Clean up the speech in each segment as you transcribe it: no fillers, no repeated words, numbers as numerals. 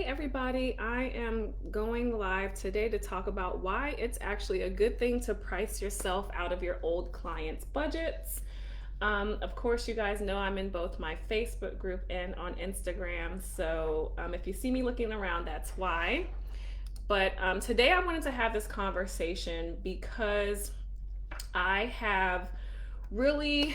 everybody, I am going live today to talk about why it's actually a good thing to price yourself out of your old clients' budgets. Of course, you guys know I'm in both my Facebook group and on Instagram, so if you see me looking around, that's why. But today I wanted to have this conversation because I have really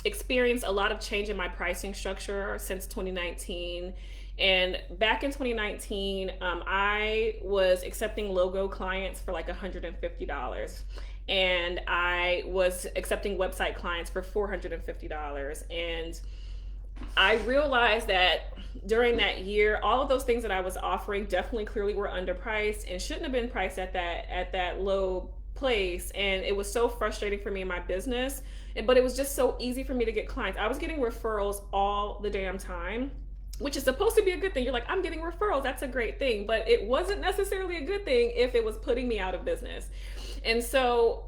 experienced a lot of change in my pricing structure since 2019. And back in 2019, I was accepting logo clients for like $150. And I was accepting website clients for $450. And I realized that during that year, all of those things that I was offering definitely clearly were underpriced and shouldn't have been priced at that low place. And it was so frustrating for me in my business, but it was just so easy for me to get clients. I was getting referrals all the damn time, which is supposed to be a good thing. You're like, I'm getting referrals, that's a great thing, but it wasn't necessarily a good thing if it was putting me out of business. And so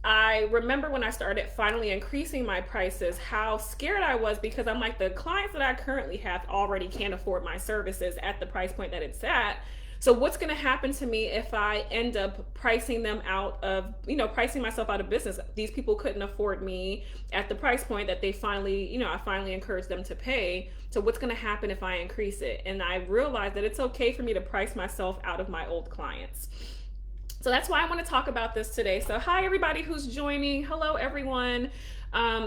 I remember when I started finally increasing my prices, how scared I was, because I'm like, the clients that I currently have already can't afford my services at the price point that it's at. So what's going to happen to me if I end up pricing them out of, pricing myself out of business? These people couldn't afford me at the price point that they finally, I finally encouraged them to pay. So what's going to happen if I increase it? And I realized that it's okay for me to price myself out of my old clients. So that's why I want to talk about this today. So hi, everybody who's joining. Hello, everyone.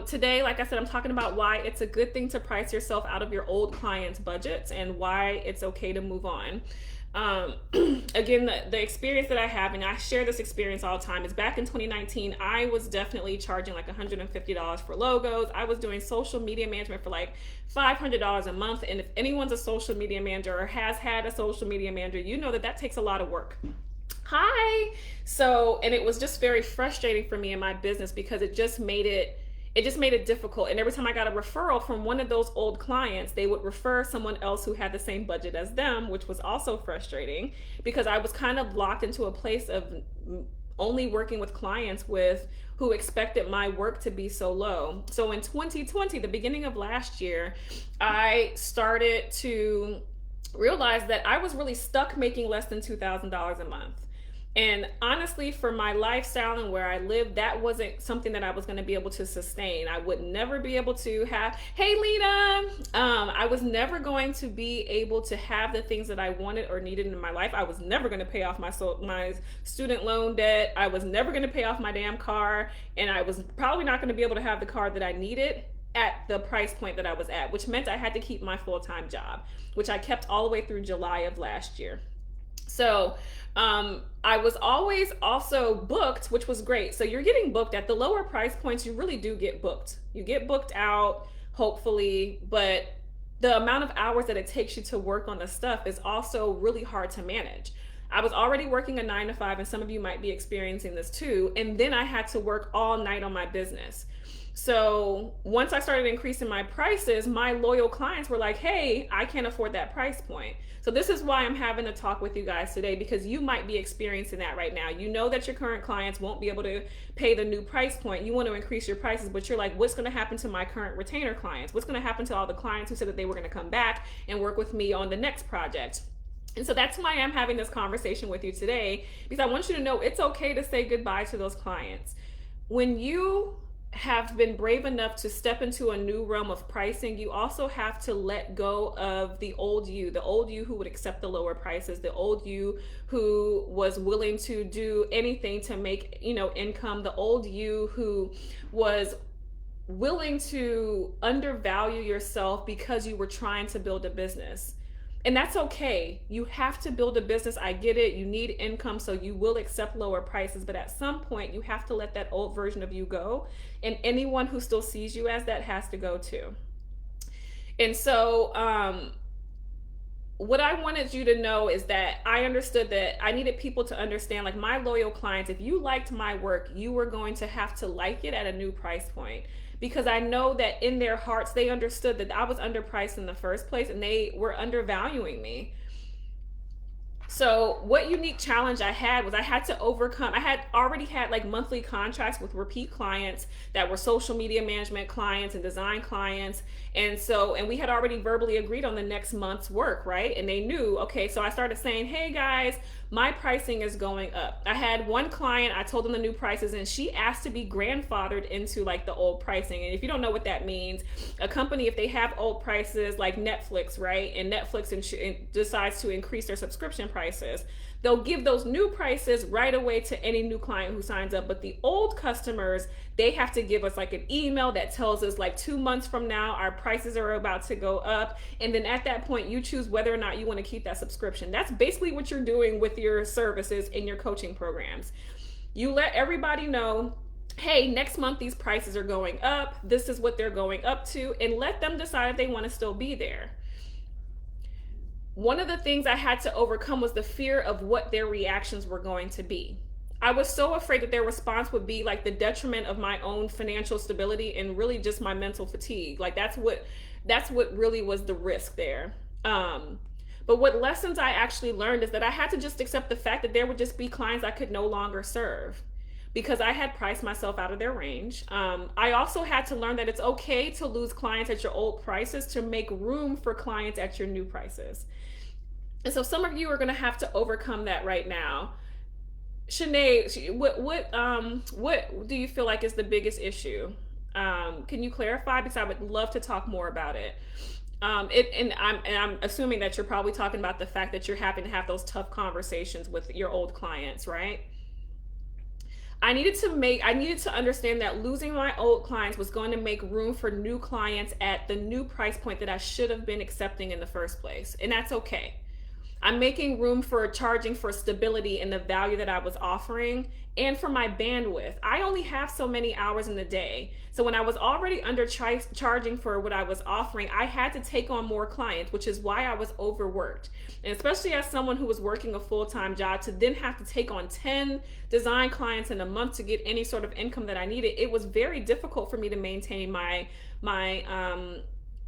Today, like I said, I'm talking about why it's a good thing to price yourself out of your old clients' budgets and why it's okay to move on. Again, the experience that I have, and I share this experience all the time, is back in 2019, I was definitely charging like $150 for logos. I was doing social media management for like $500 a month. And if anyone's a social media manager or has had a social media manager, you know that takes a lot of work. Hi. So, and it was just very frustrating for me in my business because it just made it difficult. And every time I got a referral from one of those old clients, they would refer someone else who had the same budget as them, which was also frustrating because I was kind of locked into a place of only working with clients who expected my work to be so low. So in 2020, the beginning of last year, I started to realize that I was really stuck making less than $2,000 a month. And honestly, for my lifestyle and where I live, that wasn't something that I was going to be able to sustain. I would never be able to have, hey, Lena, I was never going to be able to have the things that I wanted or needed in my life. I was never going to pay off my student loan debt. I was never going to pay off my damn car. And I was probably not going to be able to have the car that I needed at the price point that I was at, which meant I had to keep my full-time job, which I kept all the way through July of last year. So I was always also booked, which was great. So you're getting booked at the lower price points. You really do get booked. You get booked out, hopefully, but the amount of hours that it takes you to work on the stuff is also really hard to manage. I was already working a 9 to 5, and some of you might be experiencing this too. And then I had to work all night on my business. So once I started increasing my prices, my loyal clients were like, hey, I can't afford that price point. So this is why I'm having a talk with you guys today, because you might be experiencing that right now. You know that your current clients won't be able to pay the new price point. You want to increase your prices, but you're like, what's going to happen to my current retainer clients? What's going to happen to all the clients who said that they were going to come back and work with me on the next project? And so that's why I'm having this conversation with you today, because I want you to know it's okay to say goodbye to those clients. When you have been brave enough to step into a new realm of pricing, you also have to let go of the old you who would accept the lower prices, the old you who was willing to do anything to make, income, the old you who was willing to undervalue yourself because you were trying to build a business. And that's okay. You have to build a business. I get it. You need income, so you will accept lower prices. But at some point, you have to let that old version of you go. And anyone who still sees you as that has to go too. And so what I wanted you to know is that I understood that I needed people to understand, like my loyal clients, if you liked my work, you were going to have to like it at a new price point. Because I know that in their hearts, they understood that I was underpriced in the first place and they were undervaluing me. So what unique challenge I had was I had to overcome, I had already had like monthly contracts with repeat clients that were social media management clients and design clients. And we had already verbally agreed on the next month's work, right? And they knew, okay, so I started saying, hey guys, my pricing is going up. I had one client, I told them the new prices, and she asked to be grandfathered into like the old pricing. And if you don't know what that means, a company, if they have old prices like Netflix, right, and Netflix decides to increase their subscription prices, they'll give those new prices right away to any new client who signs up. But the old customers, they have to give us like an email that tells us like 2 months from now our prices are about to go up, and then at that point you choose whether or not you want to keep that subscription. That's basically what you're doing with your services in your coaching programs. You let everybody know, hey, next month these prices are going up, this is what they're going up to, and let them decide if they want to still be there. One of the things I had to overcome was the fear of what their reactions were going to be. I was so afraid that their response would be like the detriment of my own financial stability and really just my mental fatigue. Like that's what really was the risk there. But what lessons I actually learned is that I had to just accept the fact that there would just be clients I could no longer serve because I had priced myself out of their range. I also had to learn that it's okay to lose clients at your old prices to make room for clients at your new prices. And so some of you are going to have to overcome that right now. Shanae, what do you feel like is the biggest issue? Can you clarify? Because I would love to talk more about it. And I'm assuming that you're probably talking about the fact that you're having to have those tough conversations with your old clients, right? I needed to understand that losing my old clients was going to make room for new clients at the new price point that I should have been accepting in the first place. And that's okay. I'm making room for charging for stability in the value that I was offering and for my bandwidth. I only have so many hours in the day. So when I was already charging for what I was offering, I had to take on more clients, which is why I was overworked. And especially as someone who was working a full-time job, to then have to take on 10 design clients in a month to get any sort of income that I needed, it was very difficult for me to maintain my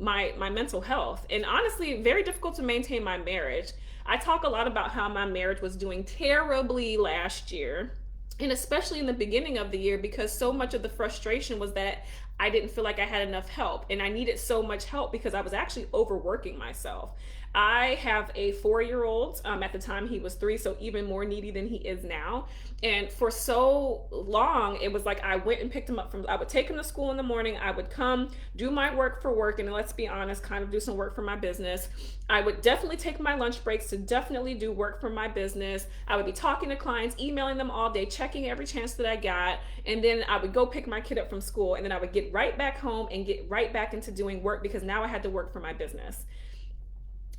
mental health, and honestly very difficult to maintain my marriage. I talk a lot about how my marriage was doing terribly last year, and especially in the beginning of the year, because so much of the frustration was that I didn't feel like I had enough help, and I needed so much help because I was actually overworking myself. I have a 4-year-old. At the time he was 3, so even more needy than he is now. And for so long, it was like I went and picked him up I would take him to school in the morning. I would come do my work for work, and let's be honest, kind of do some work for my business. I would definitely take my lunch breaks to definitely do work for my business. I would be talking to clients, emailing them all day, checking every chance that I got. And then I would go pick my kid up from school, and then I would get right back home and get right back into doing work because now I had to work for my business.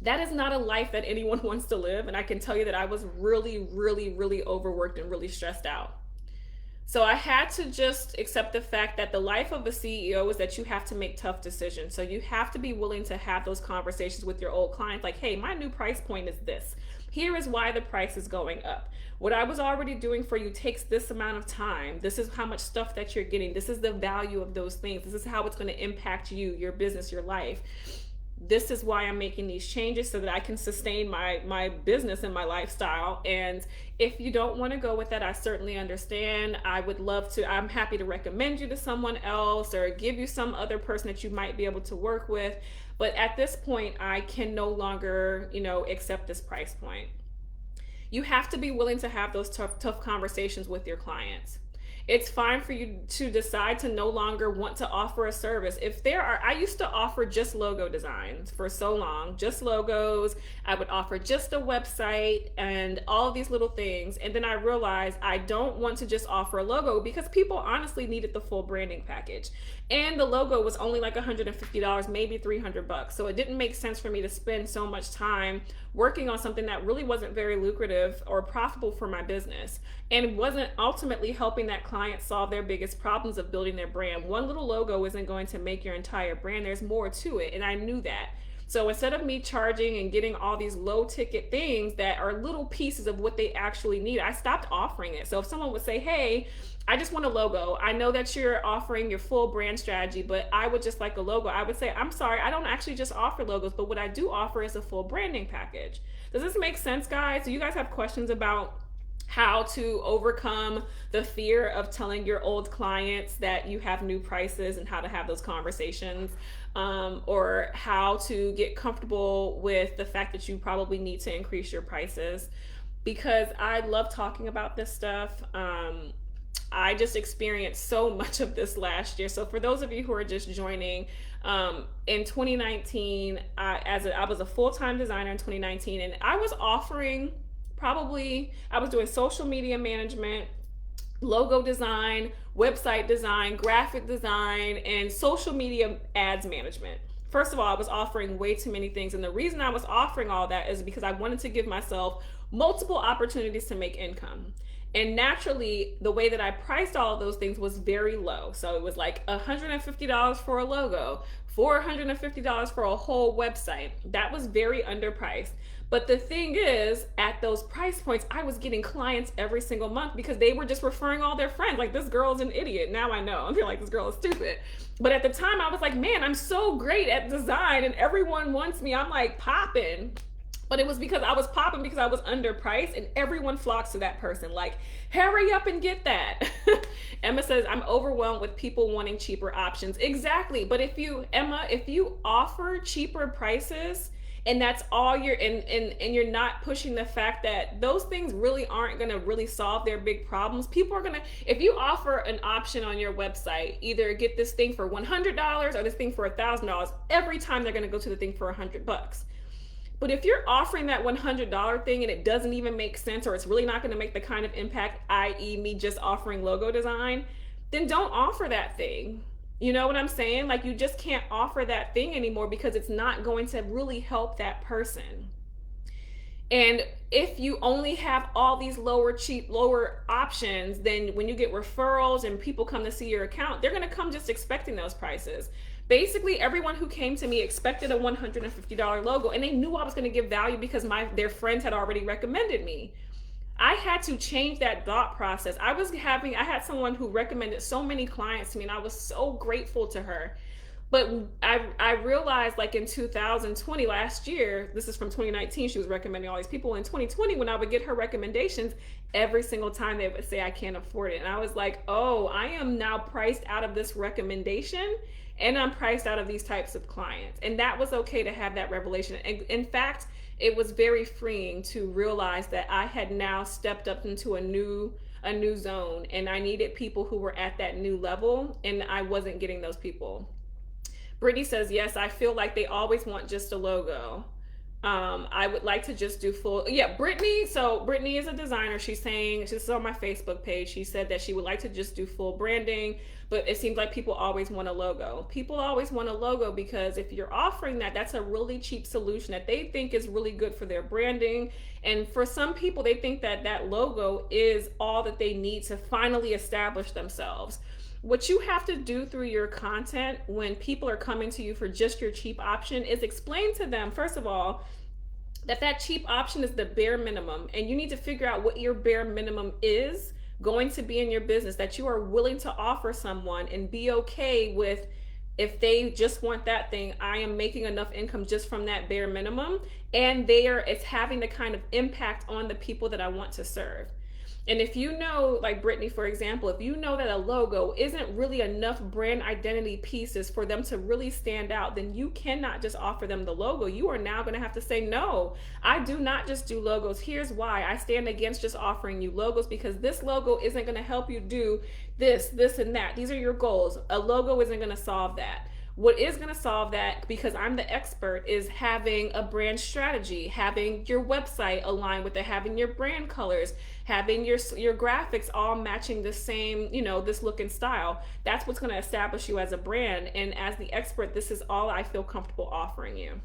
That is not a life that anyone wants to live. And I can tell you that I was really, really, really overworked and really stressed out. So I had to just accept the fact that the life of a CEO is that you have to make tough decisions. So you have to be willing to have those conversations with your old clients like, hey, my new price point is this. Here is why the price is going up. What I was already doing for you takes this amount of time. This is how much stuff that you're getting. This is the value of those things. This is how it's going to impact you, your business, your life. This is why I'm making these changes so that I can sustain my business and my lifestyle. And if you don't want to go with that, I certainly understand. I'm happy to recommend you to someone else or give you some other person that you might be able to work with. But at this point, I can no longer, accept this price point. You have to be willing to have those tough conversations with your clients. It's fine for you to decide to no longer want to offer a service. I used to offer just logo designs for so long, just logos. I would offer just a website and all of these little things. And then I realized I don't want to just offer a logo because people honestly needed the full branding package. And the logo was only like $150, maybe $300. So it didn't make sense for me to spend so much time working on something that really wasn't very lucrative or profitable for my business, and wasn't ultimately helping that client solve their biggest problems of building their brand. One little logo isn't going to make your entire brand. There's more to it, and I knew that. So instead of me charging and getting all these low ticket things that are little pieces of what they actually need, I stopped offering it. So if someone would say, hey, I just want a logo. I know that you're offering your full brand strategy, but I would just like a logo. I would say, I'm sorry, I don't actually just offer logos, but what I do offer is a full branding package. Does this make sense, guys? Do you guys have questions about how to overcome the fear of telling your old clients that you have new prices and how to have those conversations, or how to get comfortable with the fact that you probably need to increase your prices? Because I love talking about this stuff. I just experienced so much of this last year. So for those of you who are just joining, in 2019, I was a full-time designer in 2019, and I was offering I was doing social media management, logo design, website design, graphic design, and social media ads management. First of all, I was offering way too many things. And the reason I was offering all that is because I wanted to give myself multiple opportunities to make income. And naturally, the way that I priced all of those things was very low. So it was like $150 for a logo, $450 for a whole website. That was very underpriced. But the thing is, at those price points, I was getting clients every single month because they were just referring all their friends. Like, this girl's an idiot. Now I know. They're like, this girl is stupid. But at the time, I was like, man, I'm so great at design and everyone wants me. I'm like popping. But it was because I was popping because I was underpriced, and everyone flocks to that person. Like, hurry up and get that. Emma says, I'm overwhelmed with people wanting cheaper options. Exactly. But if you offer cheaper prices, and that's all and you're not pushing the fact that those things really aren't going to really solve their big problems. People are going to, if you offer an option on your website, either get this thing for $100 or this thing for $1,000, every time they're going to go to the thing for $100. But if you're offering that $100 thing and it doesn't even make sense, or it's really not going to make the kind of impact, i.e. me just offering logo design, then don't offer that thing. You know what I'm saying? Like, you just can't offer that thing anymore because it's not going to really help that person. And if you only have all these lower options, then when you get referrals and people come to see your account, they're going to come just expecting those prices. Basically, everyone who came to me expected a $150 logo, and they knew I was going to give value because their friends had already recommended me. I had to change that thought process. I had someone who recommended so many clients to me, and I was so grateful to her. But I realized, like, in 2020, last year, this is from 2019, she was recommending all these people. In 2020, when I would get her recommendations, every single time they would say, I can't afford it. And I was like, oh, I am now priced out of this recommendation, and I'm priced out of these types of clients. And that was okay to have that revelation. And in fact, it was very freeing to realize that I had now stepped up into a new zone, and I needed people who were at that new level, and I wasn't getting those people. Brittany says, yes, I feel like they always want just a logo. I would like to just do full. Yeah, Brittany. So Brittany is a designer. She's saying, this is on my Facebook page. She said that she would like to just do full branding, but it seems like people always want a logo. People always want a logo because if you're offering that, that's a really cheap solution that they think is really good for their branding. And for some people, they think that that logo is all that they need to finally establish themselves. What you have to do through your content when people are coming to you for just your cheap option is explain to them, first of all, that cheap option is the bare minimum, and you need to figure out what your bare minimum is going to be in your business that you are willing to offer someone, and be okay with, if they just want that thing, I am making enough income just from that bare minimum, and it's having the kind of impact on the people that I want to serve. And if you know, like Brittany, for example, if you know that a logo isn't really enough brand identity pieces for them to really stand out, then you cannot just offer them the logo. You are now going to have to say, no, I do not just do logos. Here's why. I stand against just offering you logos, because this logo isn't going to help you do this, and that. These are your goals. A logo isn't going to solve that. What is going to solve that, because I'm the expert, is having a brand strategy, having your website aligned with it, having your brand colors, having your graphics all matching the same, this look and style. That's what's going to establish you as a brand. And as the expert, this is all I feel comfortable offering you.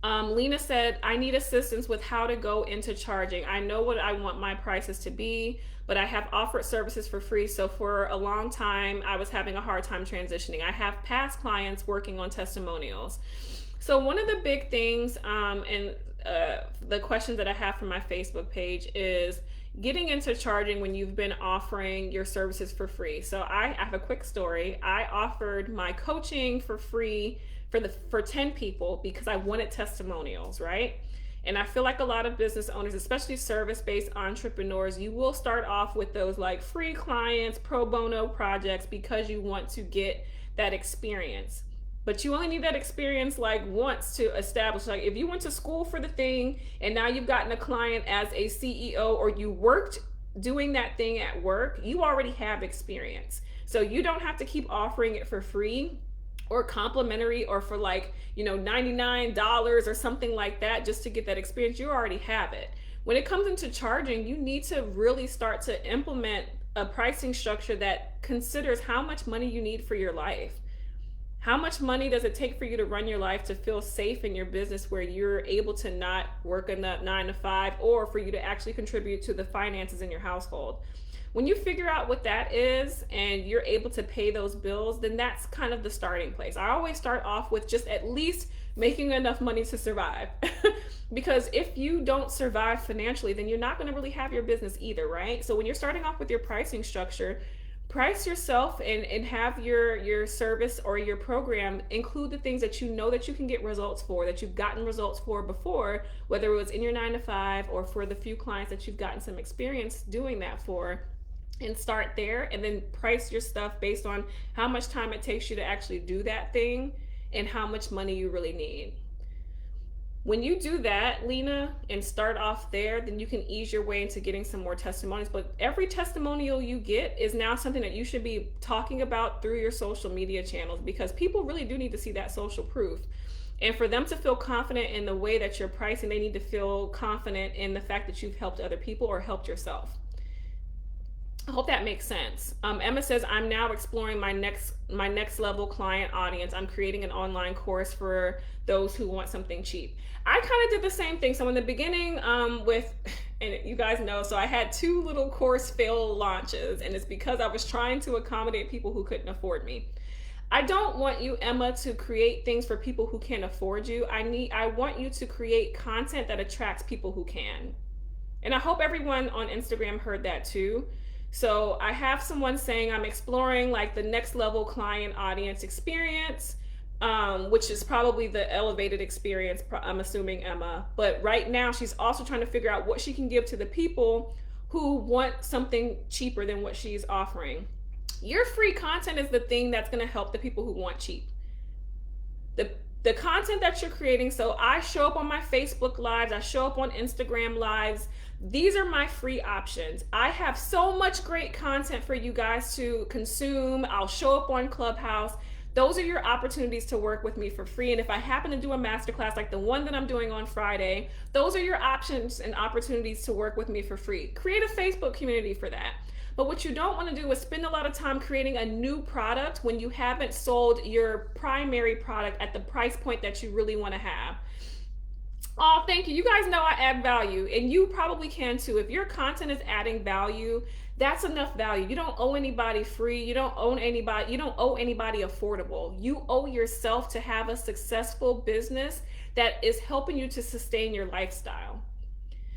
Lena said, I need assistance with how to go into charging. I know what I want my prices to be, but I have offered services for free. So for a long time, I was having a hard time transitioning. I have past clients working on testimonials. So one of the big things, and the questions that I have from my Facebook page is getting into charging when you've been offering your services for free. So I have a quick story. I offered my coaching for free for 10 people because I wanted testimonials, right? And I feel like a lot of business owners, especially service-based entrepreneurs, you will start off with those like free clients, pro bono projects because you want to get that experience. But you only need that experience like once to establish. Like if you went to school for the thing and now you've gotten a client as a CEO, or you worked doing that thing at work, you already have experience. So you don't have to keep offering it for free or complimentary or for like, $99 or something like that just to get that experience. You already have it. When it comes into charging, you need to really start to implement a pricing structure that considers how much money you need for your life. How much money does it take for you to run your life, to feel safe in your business where you're able to not work in that 9 to 5, or for you to actually contribute to the finances in your household? When you figure out what that is and you're able to pay those bills, then that's kind of the starting place. I always start off with just at least making enough money to survive. Because if you don't survive financially, then you're not going to really have your business either, right? So when you're starting off with your pricing structure, price yourself and have your service or your program include the things that you know that you can get results for, that you've gotten results for before, whether it was in your 9 to 5 or for the few clients that you've gotten some experience doing that for. And start there, and then price your stuff based on how much time it takes you to actually do that thing and how much money you really need. When you do that, Lena, and start off there, then you can ease your way into getting some more testimonials. But every testimonial you get is now something that you should be talking about through your social media channels, because people really do need to see that social proof. And for them to feel confident in the way that you're pricing, they need to feel confident in the fact that you've helped other people or helped yourself. I hope that makes sense. Emma says, I'm now exploring my next level client audience. I'm creating an online course for those who want something cheap. I kind of did the same thing. So in the beginning, and you guys know, so I had 2 little course fail launches, and it's because I was trying to accommodate people who couldn't afford me. I don't want you, Emma, to create things for people who can't afford you. I want you to create content that attracts people who can. And I hope everyone on Instagram heard that too. So I have someone saying I'm exploring like the next level client audience experience, which is probably the elevated experience, I'm assuming, Emma. But right now she's also trying to figure out what she can give to the people who want something cheaper than what she's offering. Your free content is the thing that's going to help the people who want cheap. The content that you're creating. So I show up on my Facebook lives, I show up on Instagram lives. These are my free options. I have so much great content for you guys to consume. I'll show up on Clubhouse. Those are your opportunities to work with me for free. And if I happen to do a masterclass like the one that I'm doing on Friday, those are your options and opportunities to work with me for free. Create a Facebook community for that. But what you don't want to do is spend a lot of time creating a new product when you haven't sold your primary product at the price point that you really want to have. Oh, thank you. You guys know I add value, and you probably can too. If your content is adding value, that's enough value. You don't owe anybody free. You don't owe anybody affordable. You owe yourself to have a successful business that is helping you to sustain your lifestyle.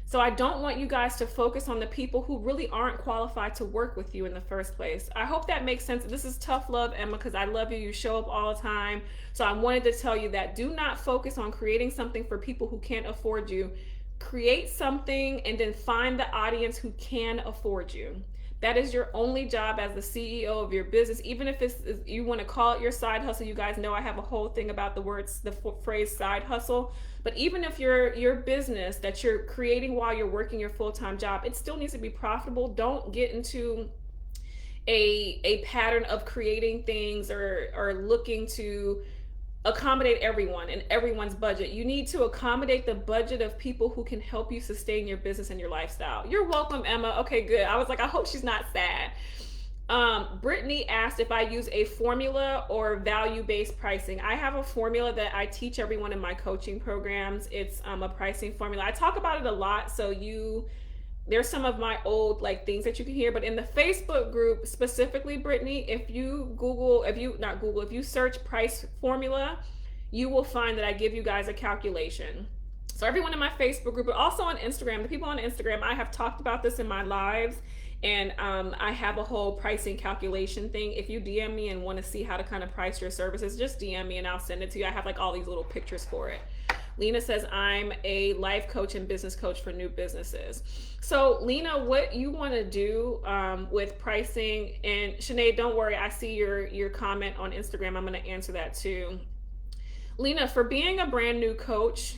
So I don't want you guys to focus on the people who really aren't qualified to work with you in the first place. I hope that makes sense. This is tough love, Emma, because I love you. You show up all the time. So I wanted to tell you that do not focus on creating something for people who can't afford you. Create something and then find the audience who can afford you. That is your only job as the CEO of your business. Even if you want to call it your side hustle, you guys know I have a whole thing about the phrase side hustle. But even if your business that you're creating while you're working your full-time job, it still needs to be profitable. Don't get into a pattern of creating things or looking to accommodate everyone and everyone's budget. You need to accommodate the budget of people who can help you sustain your business and your lifestyle. You're welcome, Emma. Okay, good. I was like, I hope she's not sad. Brittany asked if I use a formula or value-based pricing. I have a formula that I teach everyone in my coaching programs. It's a pricing formula. I talk about it a lot, so there's some of my old things that you can hear, but in the Facebook group specifically, Brittany, if you search price formula, you will find that I give you guys a calculation. So everyone in my Facebook group, but also on Instagram, the people on Instagram, I have talked about this in my lives, and I have a whole pricing calculation thing. If you DM me and want to see how to kind of price your services, just DM me and I'll send it to you. I have like all these little pictures for it. Lena says, I'm a life coach and business coach for new businesses. So Lena, what you want to do with pricing, and Sinead, don't worry, I see your comment on Instagram. I'm going to answer that too. Lena, for being a brand new coach,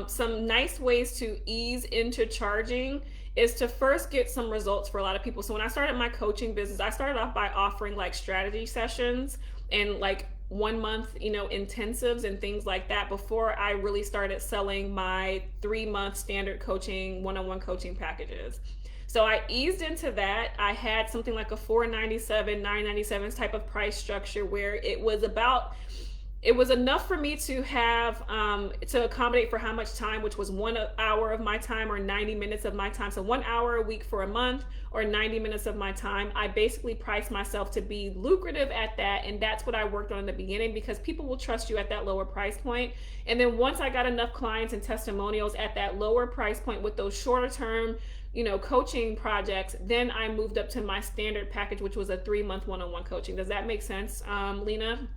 some nice ways to ease into charging is to first get some results for a lot of people. So when I started my coaching business, I started off by offering like strategy sessions and like 1 month, intensives and things like that before I really started selling my 3-month standard coaching, one-on-one coaching packages. So I eased into that. I had something like a $497, $997 type of price structure where it was enough for me to have to accommodate for how much time, which was 1 hour of my time or 90 minutes of my time. So 1 hour a week for a month or 90 minutes of my time. I basically priced myself to be lucrative at that. And that's what I worked on in the beginning, because people will trust you at that lower price point. And then once I got enough clients and testimonials at that lower price point with those shorter term, coaching projects, then I moved up to my standard package, which was a 3-month one-on-one coaching. Does that make sense, Lena?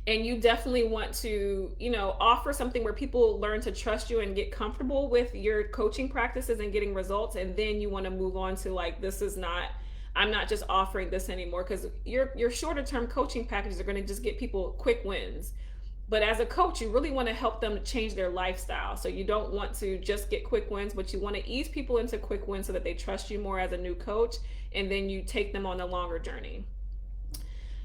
And you definitely want to, offer something where people learn to trust you and get comfortable with your coaching practices and getting results. And then you want to move on to like, I'm not just offering this anymore, because your shorter term coaching packages are going to just get people quick wins. But as a coach, you really want to help them change their lifestyle. So you don't want to just get quick wins, but you want to ease people into quick wins so that they trust you more as a new coach. And then you take them on a longer journey.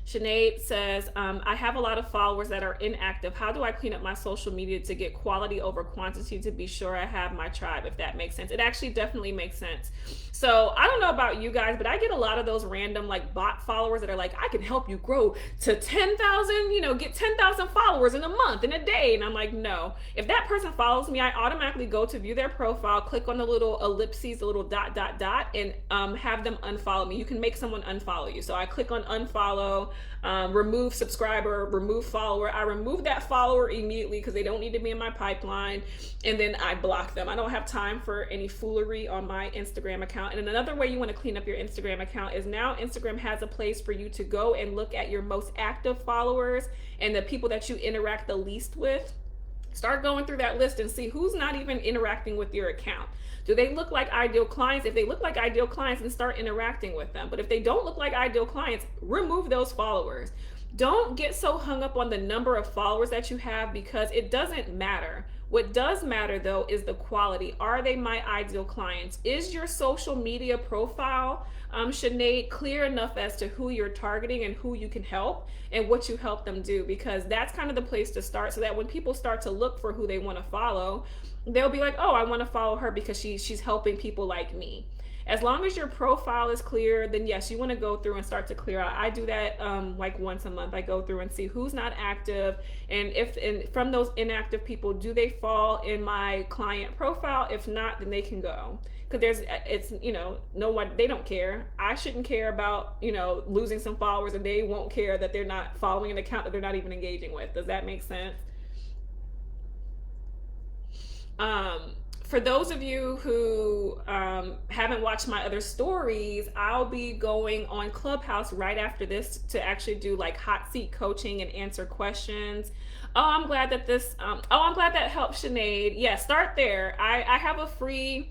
Sinead says, I have a lot of followers that are inactive. How do I clean up my social media to get quality over quantity to be sure I have my tribe, if that makes sense? It actually definitely makes sense. So I don't know about you guys, but I get a lot of those random like bot followers that are like, I can help you grow to 10,000, get 10,000 followers in a month, in a day. And I'm like, no. If that person follows me, I automatically go to view their profile, click on the little ellipses, the little dot, and have them unfollow me. You can make someone unfollow you. So I click on unfollow, remove subscriber, remove follower. I remove that follower immediately because they don't need to be in my pipeline, and then I block them. I don't have time for any foolery on my Instagram account. And another way you want to clean up your Instagram account is now Instagram has a place for you to go and look at your most active followers and the people that you interact the least with. Start going through that list and see who's not even interacting with your account. Do they look like ideal clients? If they look like ideal clients, then start interacting with them. But if they don't look like ideal clients, remove those followers. Don't get so hung up on the number of followers that you have, because it doesn't matter. What does matter though is the quality. Are they my ideal clients? Is your social media profile, Sinead, clear enough as to who you're targeting and who you can help and what you help them do? Because that's kind of the place to start, so that when people start to look for who they want to follow, they'll be like, oh, I want to follow her because she's helping people like me. As long as your profile is clear, then yes, you want to go through and start to clear out. I do that like once a month. I go through and see who's not active, and from those inactive people, do they fall in my client profile? If not, then they can go. Because no one, they don't care. I shouldn't care about losing some followers, and they won't care that they're not following an account that they're not even engaging with. Does that make sense? For those of you who haven't watched my other stories, I'll be going on Clubhouse right after this to actually do like hot seat coaching and answer questions. I'm glad that helped, Sinead. Yeah, start there. I have a free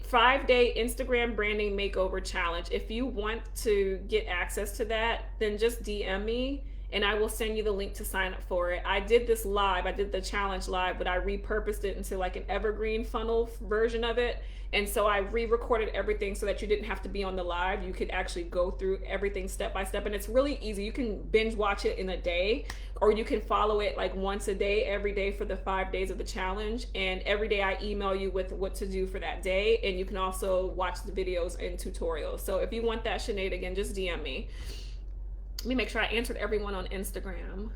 5-day Instagram branding makeover challenge. If you want to get access to that, then just DM me and I will send you the link to sign up for it. I did this live. I did the challenge live, but I repurposed it into like an evergreen funnel version of it. And so I re-recorded everything so that you didn't have to be on the live. You could actually go through everything step by step. And it's really easy. You can binge watch it in a day, or you can follow it like once a day, every day for the 5 days of the challenge. And every day I email you with what to do for that day. And you can also watch the videos and tutorials. So if you want that, Sinead, again, just DM me. Let me make sure I answered everyone on Instagram.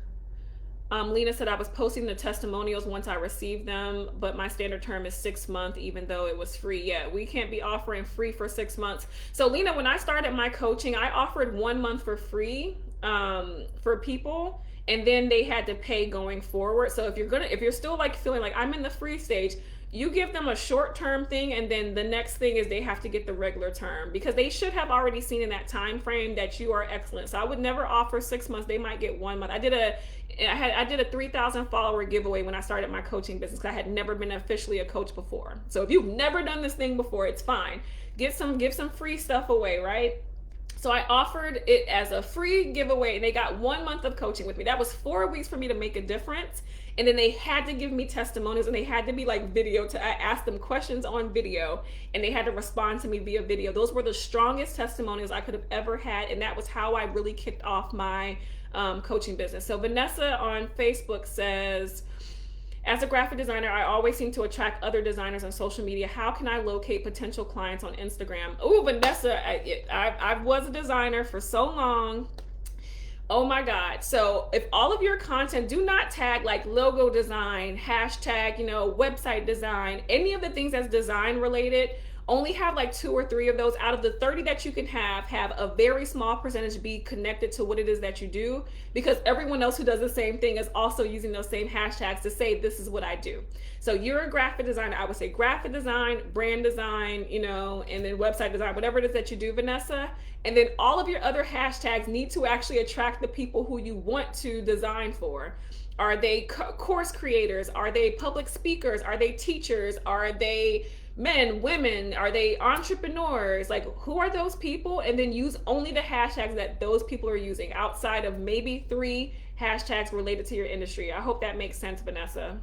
Lena said I was posting the testimonials once I received them, but my standard term is 6 months, even though it was free. Yeah, we can't be offering free for 6 months. So Lena, when I started my coaching, I offered 1 month for free for people. and then they had to pay going forward. So if you're still like feeling like I'm in the free stage, you give them a short term thing, and then the next thing is they have to get the regular term, because they should have already seen in that time frame that you are excellent. So I would never offer 6 months. They might get 1 month. I did a 3,000 follower giveaway when I started my coaching business, because I had never been officially a coach before. So if you've never done this thing before, it's fine. Give some free stuff away, right? So I offered it as a free giveaway, and they got 1 month of coaching with me. That was 4 weeks for me to make a difference. And then they had to give me testimonials, and they had to be like video. I asked them questions on video, and they had to respond to me via video. Those were the strongest testimonials I could have ever had, and that was how I really kicked off my coaching business. So Vanessa on Facebook says, as a graphic designer, I always seem to attract other designers on social media. How can I locate potential clients on Instagram? Oh, Vanessa, I was a designer for so long. Oh my God. So if all of your content, do not tag like logo design, hashtag, website design, any of the things that's design related. Only have like 2 or 3 of those out of the 30 that you can have a very small percentage be connected to what it is that you do, because everyone else who does the same thing is also using those same hashtags to say, this is what I do. So you're a graphic designer. I would say graphic design, brand design, and then website design, whatever it is that you do, Vanessa. And then all of your other hashtags need to actually attract the people who you want to design for. Are they course creators? Are they public speakers? Are they teachers? Are they men, women? Are they entrepreneurs? Like, who are those people? And then use only the hashtags that those people are using, outside of maybe 3 hashtags related to your industry. I hope that makes sense, Vanessa.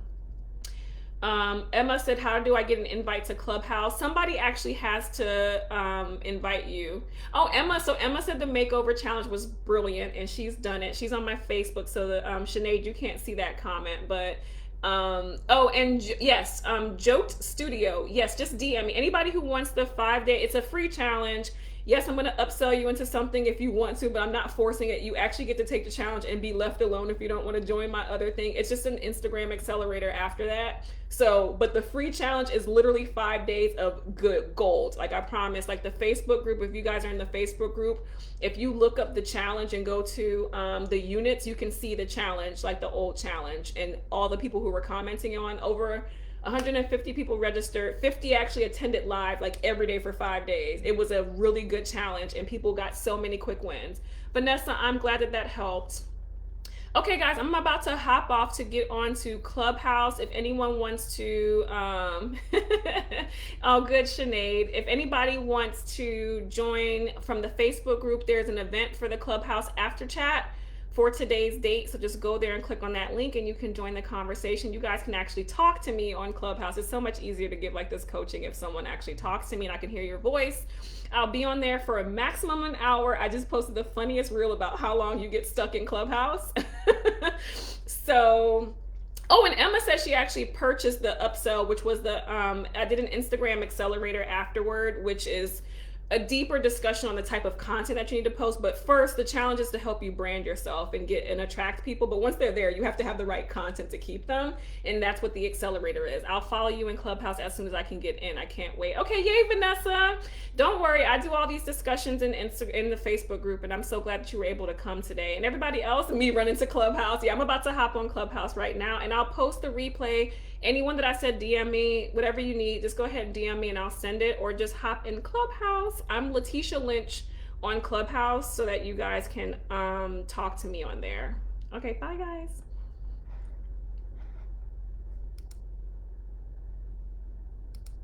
Emma said, how do I get an invite to Clubhouse? Somebody actually has to invite you. Oh, Emma. So Emma said the makeover challenge was brilliant, and she's done it. She's on my Facebook. So Sinead, you can't see that comment, but yes, Jote Studio. Yes, just DM me. Anybody who wants the 5-day, it's a free challenge. Yes, I'm going to upsell you into something if you want to, but I'm not forcing it. You actually get to take the challenge and be left alone if you don't want to join my other thing. It's just an Instagram accelerator after that. So, but the free challenge is literally 5 days of good gold. Like, I promise, like the Facebook group, if you guys are in the Facebook group, if you look up the challenge and go to the units, you can see the challenge, like the old challenge, and all the people who were commenting on. Over 150 people registered, 50 actually attended live, like every day for 5 days. It was a really good challenge, and people got so many quick wins. Vanessa, I'm glad that helped. Okay, guys, I'm about to hop off to get on to Clubhouse. If anyone wants to, oh, good, Sinead. If anybody wants to join from the Facebook group, there's an event for the Clubhouse after chat for today's date. So just go there and click on that link, and you can join the conversation. You guys can actually talk to me on Clubhouse. It's so much easier to give like this coaching if someone actually talks to me and I can hear your voice. I'll be on there for a maximum an hour. I just posted the funniest reel about how long you get stuck in Clubhouse. So, oh, and Emma said she actually purchased the upsell, which was I did an Instagram accelerator afterward, which is a deeper discussion on the type of content that you need to post. But first, the challenge is to help you brand yourself and get and attract people. But once they're there, you have to have the right content to keep them. And that's what the accelerator is. I'll follow you in Clubhouse as soon as I can get in. I can't wait. Okay, yay, Vanessa. Don't worry. I do all these discussions in the Facebook group, and I'm so glad that you were able to come today. And everybody else, me running to Clubhouse. Yeah, I'm about to hop on Clubhouse right now, and I'll post the replay. Anyone that I said DM me, whatever you need, just go ahead and DM me and I'll send it, or just hop in Clubhouse. I'm Letitia Lynch on Clubhouse so that you guys can talk to me on there. Okay, bye guys.